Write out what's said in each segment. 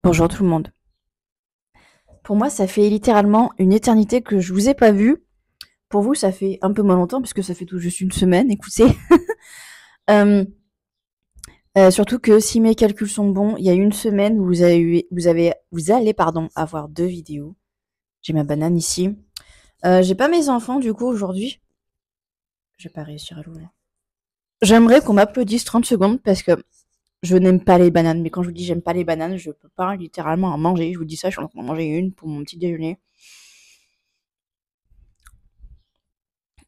Bonjour tout le monde. Pour moi, ça fait littéralement une éternité que je vous ai pas vu. Pour vous, ça fait un peu moins longtemps puisque ça fait tout juste une semaine, écoutez. Euh, Surtout que si mes calculs sont bons, il y a une semaine, vous allez avoir 2 vidéos. J'ai ma banane ici. J'ai pas mes enfants du coup aujourd'hui. Je vais pas réussir à l'ouvrir. J'aimerais qu'on m'applaudisse 30 secondes parce que je n'aime pas les bananes. Mais quand je vous dis j'aime pas les bananes, je peux pas littéralement en manger. Je vous dis ça, je suis en train d'en manger une pour mon petit déjeuner.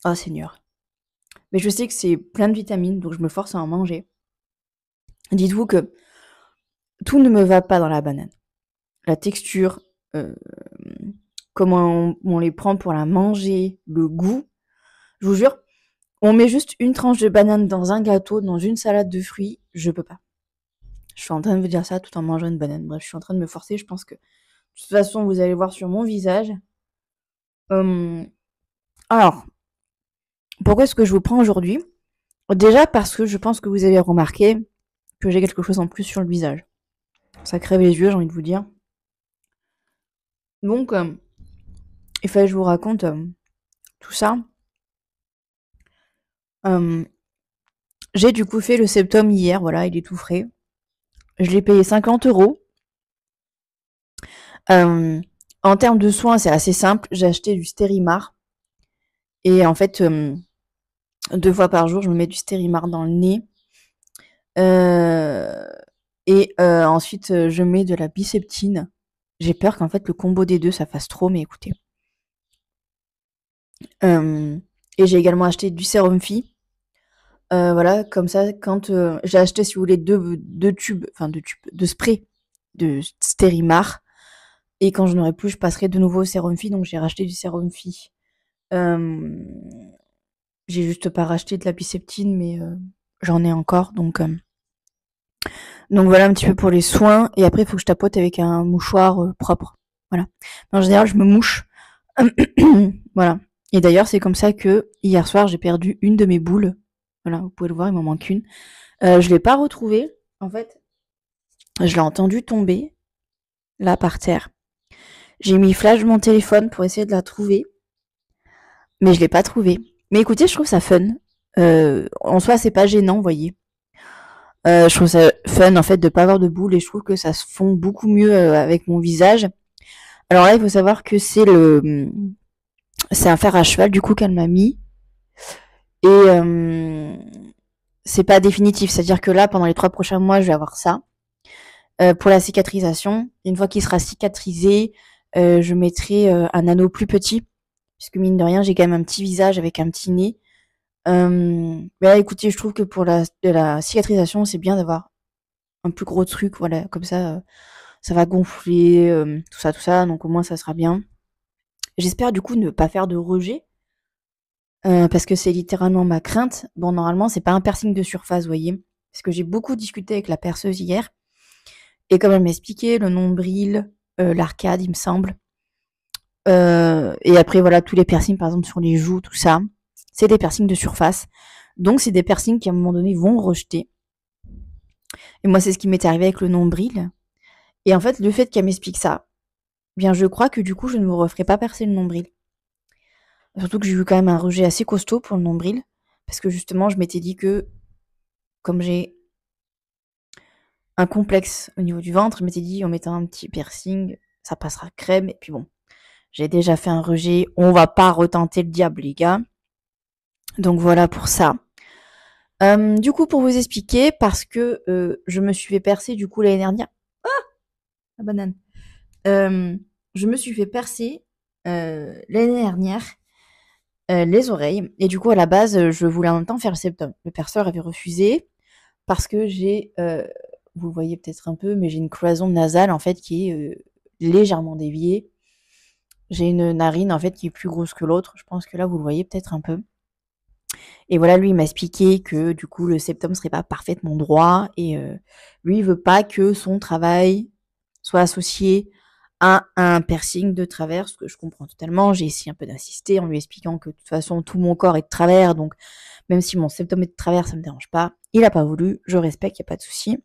Oh Seigneur. Mais je sais que c'est plein de vitamines, donc je me force à en manger. Dites-vous que tout ne me va pas dans la banane. La texture, euh, comment on les prend pour la manger, le goût. Je vous jure, on met juste une tranche de banane dans un gâteau, dans une salade de fruits, je peux pas. Je suis en train de vous dire ça tout en mangeant une banane. Bref, je suis en train de me forcer, je pense que de toute façon, vous allez voir sur mon visage. Euh, alors, pourquoi est-ce que je vous prends aujourd'hui? Déjà parce que je pense que vous avez remarqué que j'ai quelque chose en plus sur le visage. Ça crève les yeux, j'ai envie de vous dire. Donc, il fallait que je vous raconte tout ça. J'ai du coup fait le septum hier, voilà, il est tout frais. Je l'ai payé 50 €. En termes de soins, c'est assez simple. J'ai acheté du Stérimar. Et en fait, 2 fois par jour, je me mets du Stérimar dans le nez. Et ensuite, je mets de la Biceptine. J'ai peur qu'en fait, le combo des deux, ça fasse trop, mais écoutez. Et j'ai également acheté du sérum Phi. Voilà, comme ça, quand j'ai acheté, si vous voulez, deux tubes, enfin deux tubes, de spray de Stérimar. Et quand je n'aurai plus, je passerai de nouveau au sérum Phi. Donc j'ai racheté du sérum Phi. J'ai juste pas racheté de la Biceptine, mais j'en ai encore. Donc voilà un petit peu pour les soins. Et après, il faut que je tapote avec un mouchoir propre. Voilà. En général, je me mouche. Voilà. Et d'ailleurs, c'est comme ça que hier soir, j'ai perdu une de mes boules. Voilà, vous pouvez le voir, il m'en manque une. Je l'ai pas retrouvée. En fait, je l'ai entendu tomber, là, par terre. J'ai mis flash mon téléphone pour essayer de la trouver, mais je l'ai pas trouvée. Mais écoutez, je trouve ça fun. En soi, c'est pas gênant, vous voyez. Je trouve ça fun, en fait, de pas avoir de boules et je trouve que ça se fond beaucoup mieux avec mon visage. Alors là, il faut savoir que c'est un fer à cheval, du coup, qu'elle m'a mis. Et c'est pas définitif, c'est-à-dire que là, pendant les 3 prochains mois, je vais avoir ça. Pour la cicatrisation, une fois qu'il sera cicatrisé, je mettrai un anneau plus petit, puisque mine de rien, j'ai quand même un petit visage avec un petit nez. Mais là, écoutez, je trouve que pour la cicatrisation, c'est bien d'avoir un plus gros truc, voilà, comme ça va gonfler, tout ça, donc au moins ça sera bien. J'espère du coup ne pas faire de rejet, parce que c'est littéralement ma crainte. Bon, normalement, c'est pas un piercing de surface, vous voyez, parce que j'ai beaucoup discuté avec la perceuse hier. Et comme elle m'expliquait, le nombril, l'arcade, il me semble. Et après, voilà, tous les piercings, par exemple, sur les joues, tout ça, c'est des piercings de surface. Donc, c'est des piercings qui, à un moment donné, vont rejeter. Et moi, c'est ce qui m'est arrivé avec le nombril. Et en fait, le fait qu'elle m'explique ça, bien, je crois que du coup, je ne me referai pas percer le nombril. Surtout que j'ai eu quand même un rejet assez costaud pour le nombril. Parce que justement, je m'étais dit que, comme j'ai un complexe au niveau du ventre, je m'étais dit, en mettant un petit piercing, ça passera crème. Et puis bon, j'ai déjà fait un rejet. On va pas retenter le diable, les gars. Donc voilà pour ça. Du coup, pour vous expliquer, parce que je me suis fait percer du coup l'année dernière. Ah, la banane. Je me suis fait percer l'année dernière les oreilles. Et du coup, à la base, je voulais en même temps faire le septum. Le perceur avait refusé parce que j'ai, vous le voyez peut-être un peu, mais j'ai une cloison nasale en fait qui est légèrement déviée. J'ai une narine en fait qui est plus grosse que l'autre. Je pense que là, vous le voyez peut-être un peu. Et voilà, lui, il m'a expliqué que du coup, le septum serait pas parfaitement droit et lui, il veut pas que son travail soit associé à un piercing de travers, ce que je comprends totalement. J'ai essayé un peu d'insister en lui expliquant que de toute façon, tout mon corps est de travers, donc même si mon septum est de travers, ça me dérange pas. Il a pas voulu, je respecte, y a pas de souci.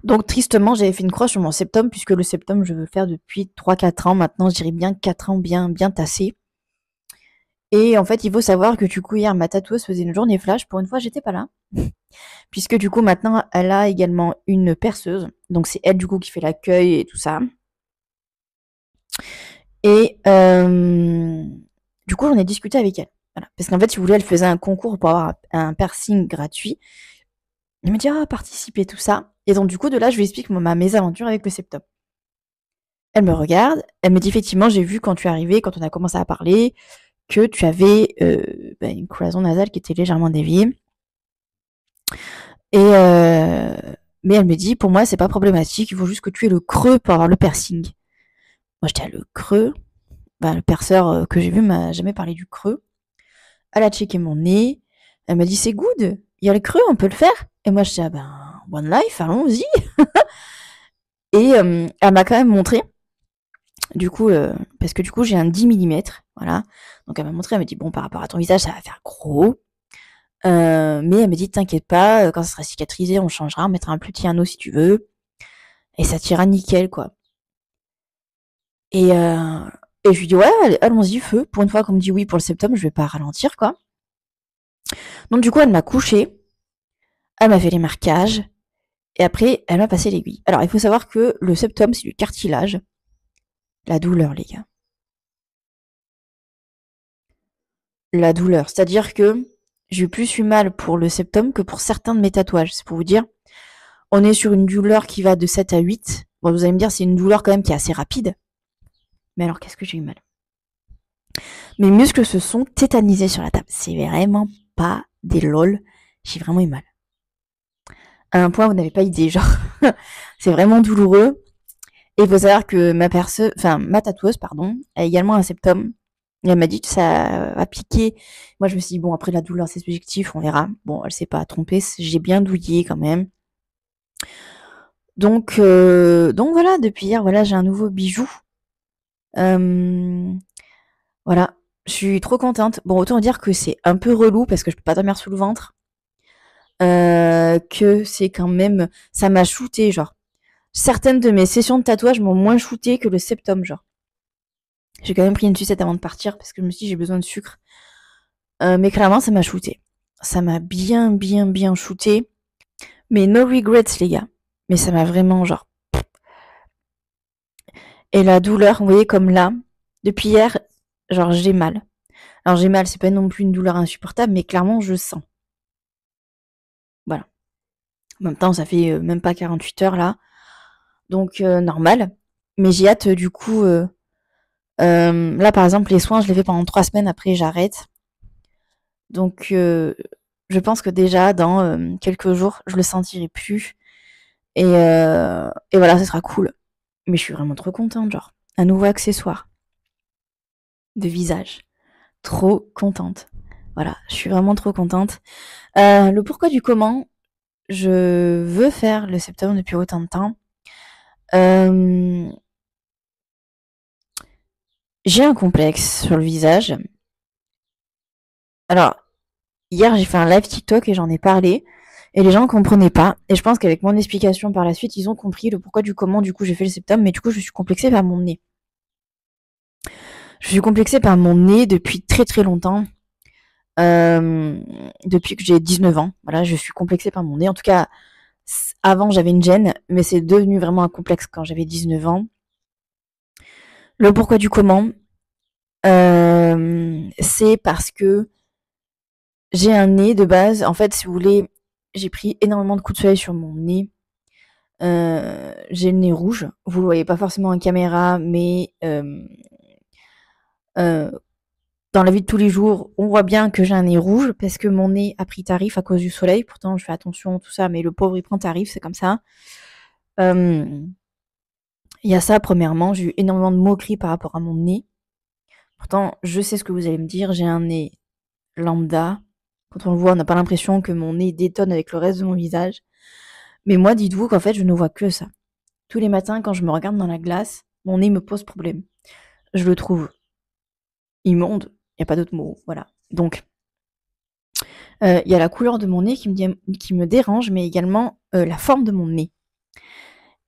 Donc tristement, j'avais fait une croix sur mon septum, puisque le septum, je veux le faire depuis 3-4 ans maintenant, je dirais bien 4 ans bien tassé. Et en fait, il faut savoir que du coup, hier, ma tatoueuse faisait une journée flash. Pour une fois, j'étais pas là. Puisque du coup, maintenant, elle a également une perceuse. Donc c'est elle, du coup, qui fait l'accueil et tout ça. Et du coup, j'en ai discuté avec elle. Voilà. Parce qu'en fait, si vous voulez, elle faisait un concours pour avoir un piercing gratuit. Elle me dit, ah, participer, tout ça. Et donc, du coup, de là, je lui explique ma mésaventure avec le septum. Elle me regarde, elle me dit, effectivement, j'ai vu quand tu es arrivé, quand on a commencé à parler, que tu avais une cloison nasale qui était légèrement déviée. Et mais elle me dit, pour moi, c'est pas problématique, il faut juste que tu aies le creux pour avoir le piercing. Moi, j'étais à le creux. Le perceur que j'ai vu m'a jamais parlé du creux. Elle a checké mon nez. Elle m'a dit, c'est good, il y a le creux, on peut le faire. Et moi, je dis, one life, allons-y. Et elle m'a quand même montré. Du coup, parce que du coup, j'ai un 10 mm. Voilà. Donc, elle m'a montré, elle m'a dit, bon, par rapport à ton visage, ça va faire gros. Mais elle m'a dit, t'inquiète pas, quand ça sera cicatrisé, on changera, on mettra un plus petit anneau si tu veux. Et ça t'ira nickel, quoi. Et je lui dis, ouais, allons-y, feu. Pour une fois qu'on me dit oui pour le septum, je vais pas ralentir, quoi. Donc, du coup, elle m'a couché. Elle m'a fait les marquages. Et après, elle m'a passé l'aiguille. Alors, il faut savoir que le septum, c'est du cartilage. La douleur, les gars. La douleur. C'est-à-dire que j'ai plus eu mal pour le septum que pour certains de mes tatouages. C'est pour vous dire. On est sur une douleur qui va de 7 à 8. Bon, vous allez me dire, c'est une douleur quand même qui est assez rapide. Mais alors, qu'est-ce que j'ai eu mal? Mes muscles se sont tétanisés sur la table. C'est vraiment pas des lol. J'ai vraiment eu mal. À un point, vous n'avez pas idée, genre. C'est vraiment douloureux. Et il faut savoir que ma tatoueuse, pardon, a également un septum. Et elle m'a dit que ça a piqué. Moi, je me suis dit, bon, après la douleur, c'est subjectif, on verra. Bon, elle s'est pas trompée, j'ai bien douillé quand même. Donc voilà, depuis hier, voilà, j'ai un nouveau bijou. Voilà, je suis trop contente. Bon, autant dire que c'est un peu relou parce que je peux pas dormir sous le ventre. Que c'est quand même, ça m'a shooté, genre. Certaines de mes sessions de tatouage m'ont moins shooté que le septum, genre. J'ai quand même pris une sucette avant de partir parce que je me suis dit j'ai besoin de sucre. Mais clairement, ça m'a shooté. Ça m'a bien shooté. Mais no regrets, les gars. Mais ça m'a vraiment, genre. Et la douleur, vous voyez, comme là, depuis hier, genre, j'ai mal. Alors, j'ai mal, c'est pas non plus une douleur insupportable, mais clairement, je sens. Voilà. En même temps, ça fait même pas 48 heures, là. Donc, normal. Mais j'ai hâte, du coup, là, par exemple, les soins, je les fais pendant 3 semaines, après, j'arrête. Donc, je pense que déjà, dans quelques jours, je le sentirai plus. Et voilà, ce sera cool. Mais je suis vraiment trop contente, genre. Un nouveau accessoire de visage. Trop contente. Voilà, je suis vraiment trop contente. Le pourquoi du comment, je veux faire le septum depuis autant de temps. J'ai un complexe sur le visage. Alors, hier, j'ai fait un live TikTok et j'en ai parlé. Et les gens ne comprenaient pas. Et je pense qu'avec mon explication par la suite, ils ont compris le pourquoi du comment, du coup, j'ai fait le septum. Mais du coup, je suis complexée par mon nez. Je suis complexée par mon nez depuis très longtemps. Depuis que j'ai 19 ans. Voilà, je suis complexée par mon nez. En tout cas, avant, j'avais une gêne, mais c'est devenu vraiment un complexe quand j'avais 19 ans. Le pourquoi du comment, c'est parce que j'ai un nez de base. En fait, si vous voulez, j'ai pris énormément de coups de soleil sur mon nez. J'ai le nez rouge. Vous le voyez pas forcément en caméra, mais dans la vie de tous les jours, on voit bien que j'ai un nez rouge parce que mon nez a pris tarif à cause du soleil. Pourtant, je fais attention, tout ça, mais le pauvre, il prend tarif, c'est comme ça. Il y a ça, premièrement. J'ai eu énormément de moqueries par rapport à mon nez. Pourtant, je sais ce que vous allez me dire. J'ai un nez lambda. Quand on le voit, on n'a pas l'impression que mon nez détonne avec le reste de mon visage. Mais moi, dites-vous qu'en fait, je ne vois que ça. Tous les matins, quand je me regarde dans la glace, mon nez me pose problème. Je le trouve immonde. Il n'y a pas d'autre mot. Voilà. Donc, il y a la couleur de mon nez qui me dérange, mais également la forme de mon nez.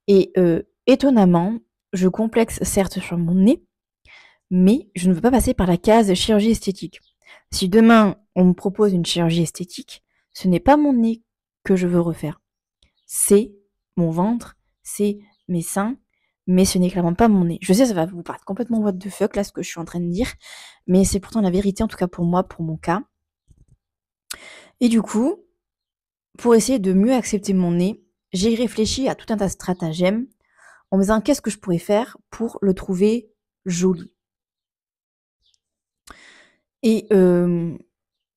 Et étonnamment, je complexe certes sur mon nez, mais je ne veux pas passer par la case chirurgie esthétique. Si demain on me propose une chirurgie esthétique, ce n'est pas mon nez que je veux refaire. C'est mon ventre, c'est mes seins, mais ce n'est clairement pas mon nez. Je sais, ça va vous paraître complètement what the fuck là ce que je suis en train de dire, mais c'est pourtant la vérité en tout cas pour moi, pour mon cas. Et du coup, pour essayer de mieux accepter mon nez, j'ai réfléchi à tout un tas de stratagèmes en me disant qu'est-ce que je pourrais faire pour le trouver joli. Et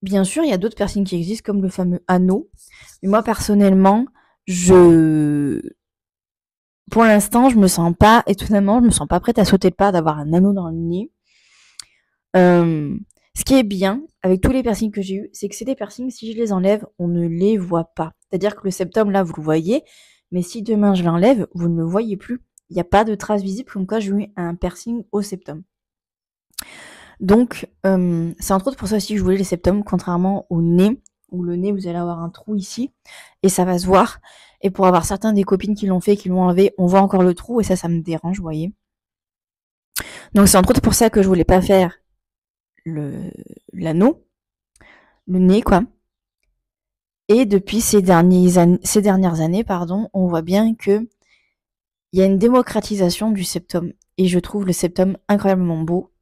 bien sûr, il y a d'autres piercings qui existent comme le fameux anneau. Mais moi personnellement, pour l'instant, je me sens pas, étonnamment, je me sens pas prête à sauter le pas d'avoir un anneau dans le nez. Ce qui est bien avec tous les piercings que j'ai eus, c'est que c'est des piercings, si je les enlève, on ne les voit pas. C'est-à-dire que le septum, là, vous le voyez, mais si demain je l'enlève, vous ne le voyez plus. Il n'y a pas de trace visible comme quoi j'ai eu un piercing au septum. Donc, c'est entre autres pour ça aussi que je voulais les septums, contrairement au nez, où le nez, vous allez avoir un trou ici, et ça va se voir. Et pour avoir certains des copines qui l'ont fait, qui l'ont enlevé, on voit encore le trou, et ça me dérange, vous voyez. Donc c'est entre autres pour ça que je voulais pas faire l'anneau, le nez, quoi. Et depuis ces dernières années, on voit bien que il y a une démocratisation du septum. Et je trouve le septum incroyablement beau.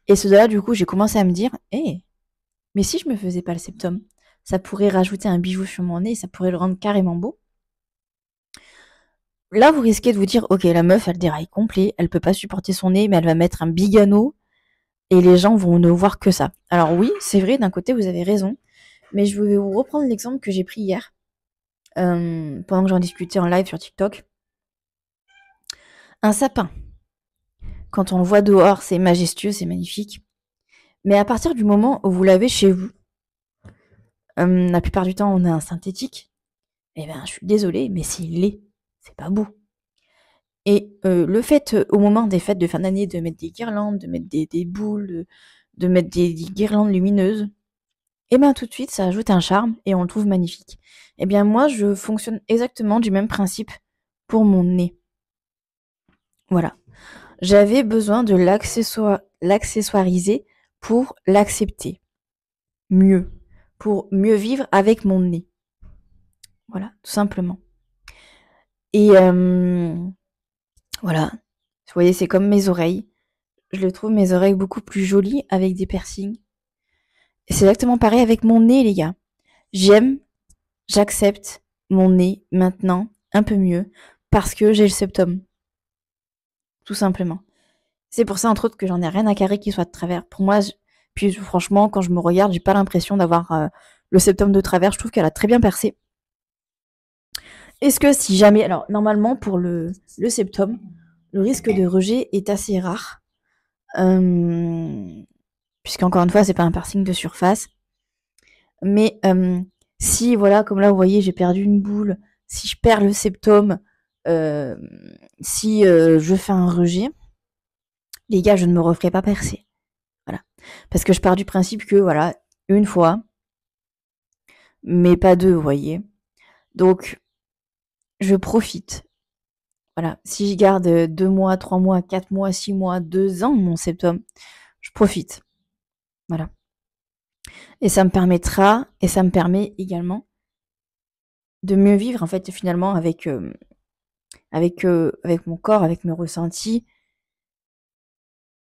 Et cela, du coup, j'ai commencé à me dire, mais si je me faisais pas le septum, ça pourrait rajouter un bijou sur mon nez et ça pourrait le rendre carrément beau. Là, vous risquez de vous dire, ok, la meuf, elle déraille complet, elle peut pas supporter son nez, mais elle va mettre un big anneau et les gens vont ne voir que ça. Alors oui, c'est vrai, d'un côté, vous avez raison, mais je vais vous reprendre l'exemple que j'ai pris hier, pendant que j'en discutais en live sur TikTok. Un sapin. Quand on le voit dehors, c'est majestueux, c'est magnifique. Mais à partir du moment où vous l'avez chez vous, la plupart du temps, on a un synthétique. Eh ben, je suis désolée, mais c'est laid. C'est pas beau. Et le fait, au moment des fêtes de fin d'année, de mettre des guirlandes, de mettre des boules, de mettre des guirlandes lumineuses, et ben tout de suite, ça ajoute un charme et on le trouve magnifique. Eh bien, moi, je fonctionne exactement du même principe pour mon nez. Voilà. J'avais besoin de l'accessoiriser pour l'accepter mieux, pour mieux vivre avec mon nez. Voilà, tout simplement. Et voilà. Vous voyez, c'est comme mes oreilles. Je trouve mes oreilles beaucoup plus jolies avec des piercings. Et c'est exactement pareil avec mon nez, les gars. J'accepte mon nez maintenant un peu mieux parce que j'ai le septum. Tout simplement. C'est pour ça, entre autres, que j'en ai rien à carrer qui soit de travers. Pour moi, puis franchement, quand je me regarde, j'ai pas l'impression d'avoir le septum de travers. Je trouve qu'elle a très bien percé. Est-ce que si jamais... Alors, normalement, pour le septum, le risque de rejet est assez rare. Puisqu'encore une fois, c'est pas un piercing de surface. Mais si, voilà, comme là, vous voyez, j'ai perdu une boule, si je perds le septum, si je fais un rejet, les gars, je ne me referai pas percer. Voilà. Parce que je pars du principe que, voilà, une fois, mais pas deux, vous voyez. Donc, je profite. Voilà. Si je garde 2 mois, 3 mois, 4 mois, 6 mois, 2 ans, mon septum, je profite. Voilà. Et ça me permettra, et ça me permet également de mieux vivre, en fait, finalement, avec mon corps, avec mes ressentis.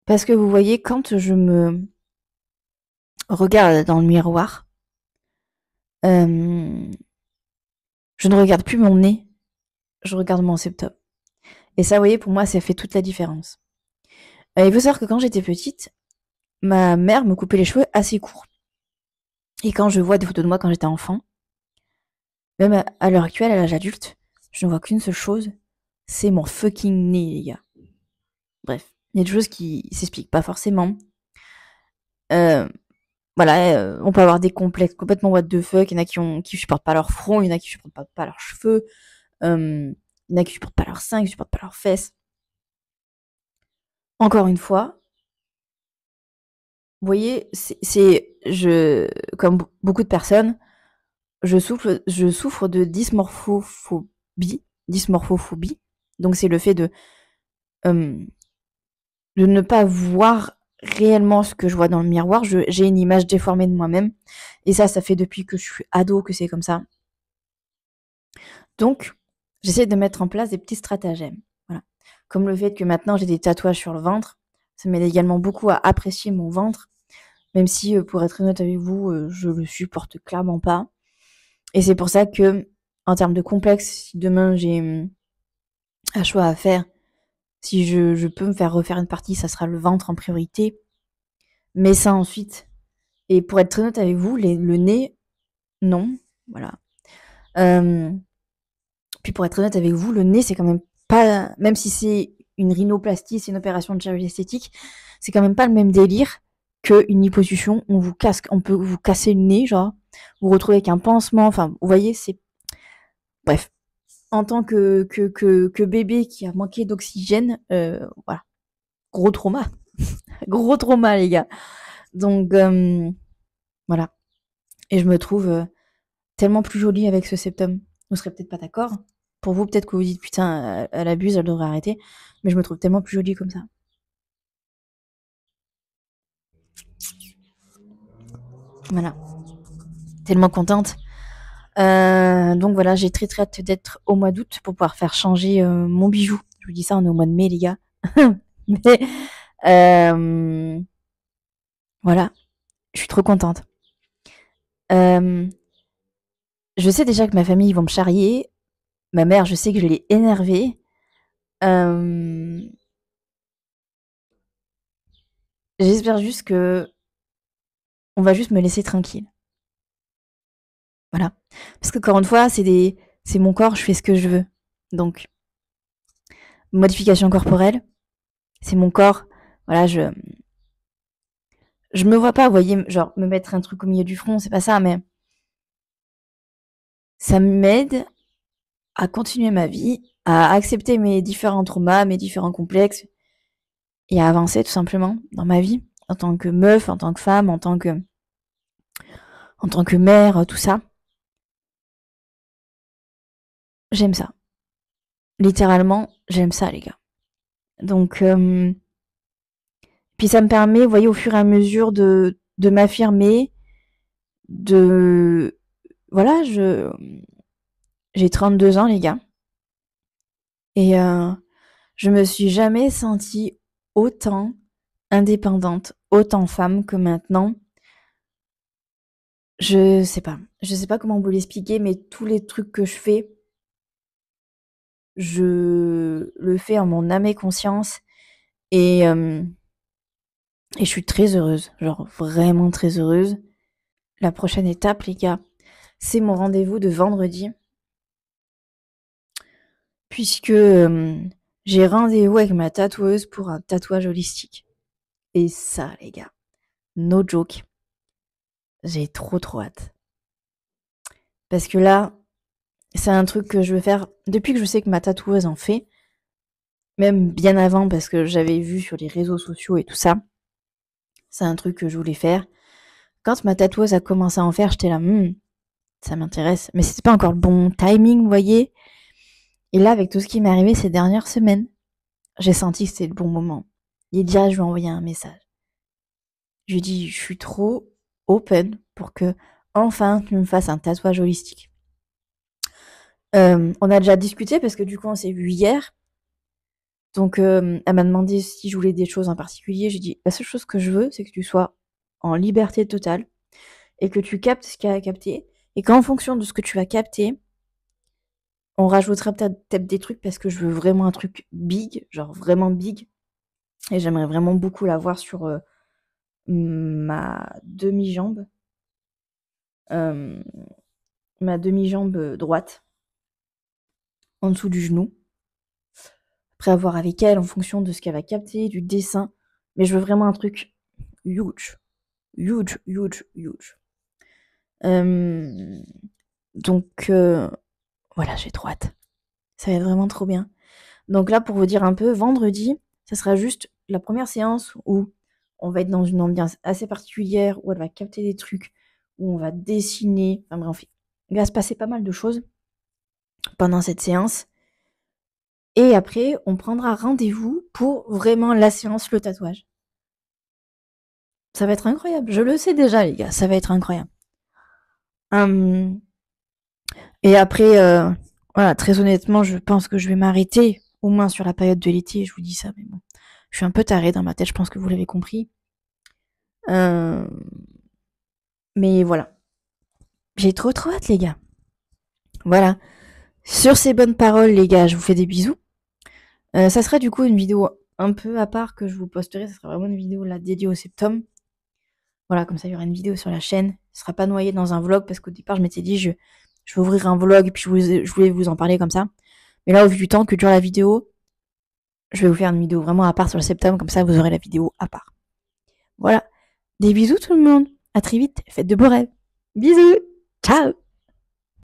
Parce que vous voyez, quand je me regarde dans le miroir, je ne regarde plus mon nez, je regarde mon septum. Et ça, vous voyez, pour moi, ça fait toute la différence. Il faut savoir que quand j'étais petite, ma mère me coupait les cheveux assez courts. Et quand je vois des photos de moi quand j'étais enfant, même à l'heure actuelle, à l'âge adulte, je ne vois qu'une seule chose, c'est mon fucking nez, les gars. Bref, il y a des choses qui s'expliquent pas forcément. Voilà, on peut avoir des complexes complètement what the fuck. Il y en a qui supportent pas leur front, il y en a qui supportent pas leurs cheveux, il y en a qui supportent pas leurs seins, qui supportent pas leurs fesses. Encore une fois, vous voyez, comme beaucoup de personnes, je souffre de dysmorphophobie. dysmorphophobie. Donc c'est le fait de ne pas voir réellement ce que je vois dans le miroir. J'ai une image déformée de moi-même. Et ça fait depuis que je suis ado que c'est comme ça. Donc, j'essaie de mettre en place des petits stratagèmes. Voilà. Comme le fait que maintenant j'ai des tatouages sur le ventre. Ça m'aide également beaucoup à apprécier mon ventre. Même si, pour être honnête avec vous, je le supporte clairement pas. Et c'est pour ça que, en termes de complexe, si demain j'ai un choix à faire, si je peux me faire refaire une partie, ça sera le ventre en priorité. Mais ça ensuite. Et pour être très honnête avec vous, le nez, non. Voilà. Puis pour être honnête avec vous, le nez, c'est quand même pas, même si c'est une rhinoplastie, c'est une opération de chirurgie esthétique, c'est quand même pas le même délire qu'une liposuction. On peut vous casser le nez, genre, vous retrouvez avec un pansement, enfin, vous voyez, c'est, bref. En tant que bébé qui a manqué d'oxygène, voilà. Gros trauma. Gros trauma, les gars. Donc, voilà. Et je me trouve tellement plus jolie avec ce septum. Vous serez peut-être pas d'accord. Pour vous, peut-être que vous dites putain, elle abuse, elle devrait arrêter. Mais je me trouve tellement plus jolie comme ça. Voilà. Tellement contente. Donc voilà, j'ai très très hâte d'être au mois d'août pour pouvoir faire changer mon bijou. Je vous dis ça, on est au mois de mai, les gars. Mais voilà, je suis trop contente. Je sais déjà que ma famille, ils vont me charrier. Ma mère, je sais que je l'ai énervée. J'espère juste que on va juste me laisser tranquille. Voilà. Parce qu'encore une fois, c'est mon corps, je fais ce que je veux. Donc, modification corporelle, c'est mon corps. Voilà, je me vois pas, vous voyez, genre, me mettre un truc au milieu du front, c'est pas ça, mais ça m'aide à continuer ma vie, à accepter mes différents traumas, mes différents complexes, et à avancer tout simplement dans ma vie, en tant que meuf, en tant que femme, en tant que mère, tout ça. J'aime ça. Littéralement, j'aime ça, les gars. Donc, puis ça me permet, vous voyez, au fur et à mesure de m'affirmer, de... Voilà, j'ai 32 ans, les gars. Et je me suis jamais sentie autant indépendante, autant femme que maintenant. Je sais pas. Je sais pas comment vous l'expliquer, mais tous les trucs que je fais, je le fais en mon âme et conscience. Et, euh, et je suis très heureuse. Genre vraiment très heureuse. La prochaine étape, les gars, c'est mon rendez-vous de vendredi. Puisque j'ai rendez-vous avec ma tatoueuse pour un tatouage holistique. Et ça, les gars, no joke, j'ai trop trop hâte. Parce que là, c'est un truc que je veux faire depuis que je sais que ma tatoueuse en fait, même bien avant parce que j'avais vu sur les réseaux sociaux et tout ça. C'est un truc que je voulais faire. Quand ma tatoueuse a commencé à en faire, j'étais là, ça m'intéresse. Mais c'était pas encore le bon timing, vous voyez. Et là, avec tout ce qui m'est arrivé ces dernières semaines, j'ai senti que c'était le bon moment. Et direct, je lui ai envoyé un message. Je lui ai dit, je suis trop open pour que enfin tu me fasses un tatouage holistique. On a déjà discuté parce que du coup on s'est vu hier. Donc elle m'a demandé si je voulais des choses en particulier. J'ai dit la seule chose que je veux, c'est que tu sois en liberté totale et que tu captes ce qu'il y a à capter. Et qu'en fonction de ce que tu vas capter, on rajoutera peut-être des trucs parce que je veux vraiment un truc big, genre vraiment big. Et j'aimerais vraiment beaucoup l'avoir sur ma demi-jambe. Ma demi-jambe droite, en dessous du genou. Après avoir avec elle en fonction de ce qu'elle va capter, du dessin. Mais je veux vraiment un truc huge. Huge, huge, huge. Donc, voilà, j'ai trop hâte. Ça va être vraiment trop bien. Donc là, pour vous dire un peu, vendredi, ça sera juste la première séance où on va être dans une ambiance assez particulière, où elle va capter des trucs, où on va dessiner. Enfin bref, il va se passer pas mal de choses pendant cette séance. Et après, on prendra rendez-vous pour vraiment la séance, le tatouage. Ça va être incroyable. Je le sais déjà, les gars. Ça va être incroyable. Hum, Et après, voilà, très honnêtement, je pense que je vais m'arrêter, au moins sur la période de l'été. Je vous dis ça, mais bon. Je suis un peu tarée dans ma tête. Je pense que vous l'avez compris. Euh, Mais voilà. J'ai trop hâte, les gars. Voilà. Sur ces bonnes paroles, les gars, je vous fais des bisous. Ça sera du coup une vidéo un peu à part que je vous posterai. Ça sera vraiment une vidéo là dédiée au septum. Voilà, comme ça, il y aura une vidéo sur la chaîne. Ce sera pas noyé dans un vlog parce qu'au départ, je m'étais dit, je vais ouvrir un vlog et puis je voulais vous en parler comme ça. Mais là, au vu du temps que dure la vidéo, je vais vous faire une vidéo vraiment à part sur le septum. Comme ça, vous aurez la vidéo à part. Voilà. Des bisous tout le monde. À très vite. Faites de beaux rêves. Bisous. Ciao.